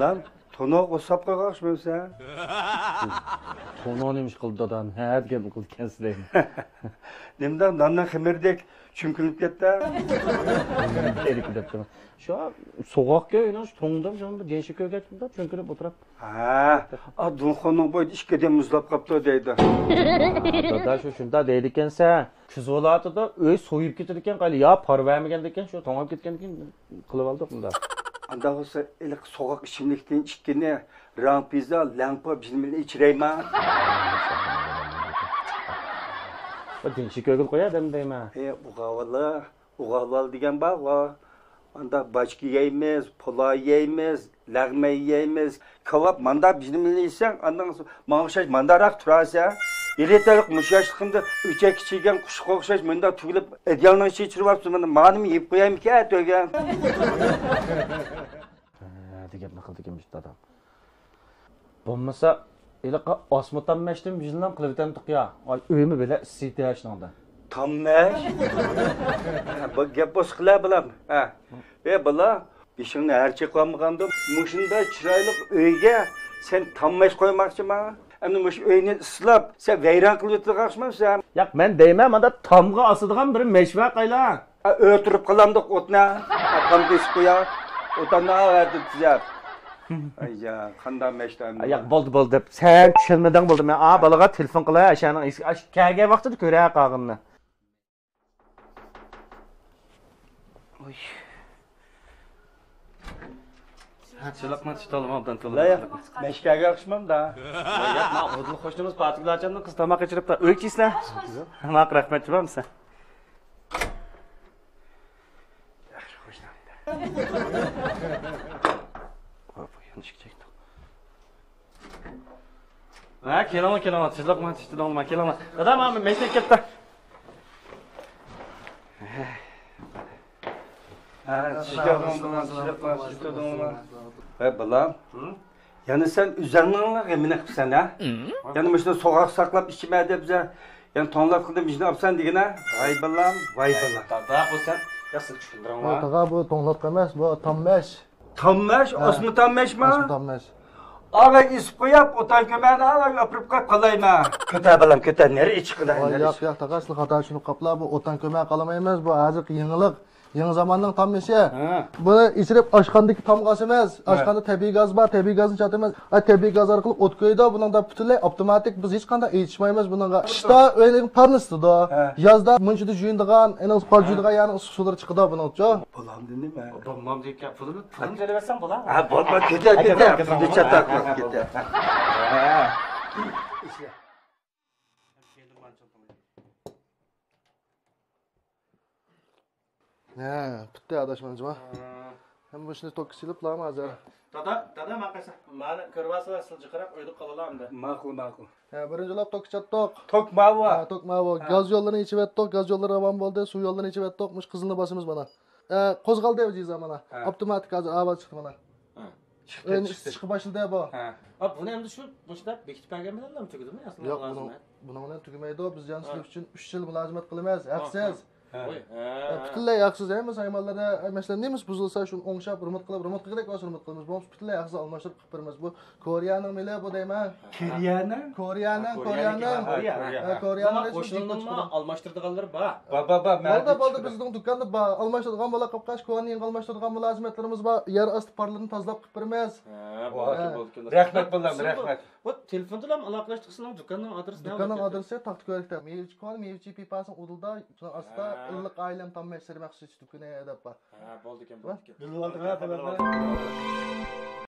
Lan tonoq o'sab qo'ygan sen. Tonoq neymiş qildi dadam? Ha, degan qildi ekan sizlarni. Nimdan nandan ximirdek chunkirilib ketdi. Dedik debdi. Shu so'g'oqqa o'ynash to'ngda shunda genshik o'rgatdi, chunkirilib o'tirib. Ha, a dunxoning bo'yida ikkidem muzlab qopti deydi. Dada shu shunda deydi ekansan. Kuz volatida o'y so'yib ketar ekan, qali yo parvarmagan ekan, shu to'ngab ketgan ekan qilib oldik bunda. Anda olsa iliq so'g'oq ichimlikdan ikkini rampiza, lampa bilmini ichirayman. Bu genshik o'g'il qo'yadi deyman. Uğaval degan bor. Anda bachki yeymiz, pula yeymiz, lag'ma yeymiz. Kebab manda bilmini yesang, andan ma'xshash mandaroq turasa. Eretalik mushashliqimda uchak kichigan qushqa o'xshash menda tugilib, idealning ichiga chirib olibsiz. Mana ma'nim yeb qo'yaymi-ka degan. Degan qildi ekan dadam. Bo'lmasa, iliq osmotan mashdim bizdan qilib o'tamdiq ya. Uyimi bila sitashnoda. Tammash. Bu gap boshqalar bilan. Ha. Bala, beshingni harcha qo'ymagandim. Mushunda chiroyli uyga sen tammash qo'ymoqchiman. Endi mush uyni islab, sen vayron qilib o'tirmoqchisan. Yo'q, men deyman, menda tomga osadigan bir meshva qayla. O'tirib qolamdiq o'tna. Tam kesib qo'ya. O'tanna verdi tizab. Ayya, qanday meshdan. Yo'q, bo'ldi deb. Sen tushunmadan bo'ldi. Men balaga telefon qilay, ashani kelgan vaqtida ko'ray qog'inni. Oy. Chiloqma tutalım abdan to'lib. Meshkaga o'xshamam-da. Yo'q, men o'zim qo'shnimiz Patiklarchani qiz tamoq ichiribdi. O'ychiysizlar? Mak rahmat chiqamsan. Yaxshi qo'shnim. Hop, yanlış çektim. Ha, kelaman. Chiloqma tutalım, kelaman. Dadam, men meslek ketdi. Balam. Yani sen üzerine emine kıpsan ha? Yani mesela sokak saklap içime de bize yani tonlap kıldım işini yapsan digine. Vay balam. Dada bu sen nasıl düşündürün var? Tağa bu tonlap emas, bu tammeş. Tammeş, osmu tammeş mi? Asıl tammeş. Ağabey isip koyup otan kömeğine ağabey öpürüp kalayım ha. Köte balam köte nereye çıkıdan? Yok, tağa asıl hata şunu kapla, bu otan kömeğe kalamayız, bu azıcık yenilik. Yeni zamanın tammeşi. Bunu içirip aşkandaki tam gaz emas. Aşkanda tabiiy gaz var, tabiiy gazın çatı emas. Tabiiy gaz orqali o't qo'ydi, bundan da butunlay avtomatik biz hech qanday yetishmaymiz bunga. Qishda o'yning parnisida, yozda munchida juyindigan, ening qoljuydigan yani issiq sular chiqadi buningcha. Balam dinime. Bomam deyip ya pulunu söyleversen bula. Ha bolma köte. Bir çatak köte. Ne, bitti adaşmancıma. Hem bu işini tok silip lan hazır. Dada makasa. Bana kırvası asılcı kırak öydük kalalım da. Makul. Birinci lap tok çattok. Tok mava. Tok mava. Gaz yollarını içip ettok, gaz yolları avan boldu, su yollarını içip ettokmuş kızılını basımız bana. Kozgal devciyiz zamana. Otomatik hazır avaz çıktı bana. Çıkı başladı bu. Abi bunu hem de şu boşta bekitip gelmeden mi tükürdün mü aslında? Yok bunu tükümeydi o biz yansılık için 3 yıl mülazimet kılmayız. Haksız. Bütünlay haqsiz emas, aymallarda mesela neymiş buzilsa şunu o'ngshab hurmat qilib kerak bo'lsa hurmat qilamiz. Bu bütünlay haqsiz almashtirib qilib beramiz. Bu Koreyaning mili bu deyman. Koreyaning. Qo'shnilarni almashtirdiganlar bor. Bo'ldi bizning do'konda almashtiradigan bola qapqash ko'ning almashtiradigan mulozimatlarimiz bor. Yer osti parlarini tozalab qilib beramiz. Rahmat balam, rahmat. Bu telefonda ham aloqalashtirsangiz do'konning adresi nima? Do'konning adresi taqdi ko'rikda. Mevchi pipasning udulda asta iliq ailem tam mesleği məxsus dükkanı edib var. Bo'ldi ekan. Bilib oldik ha.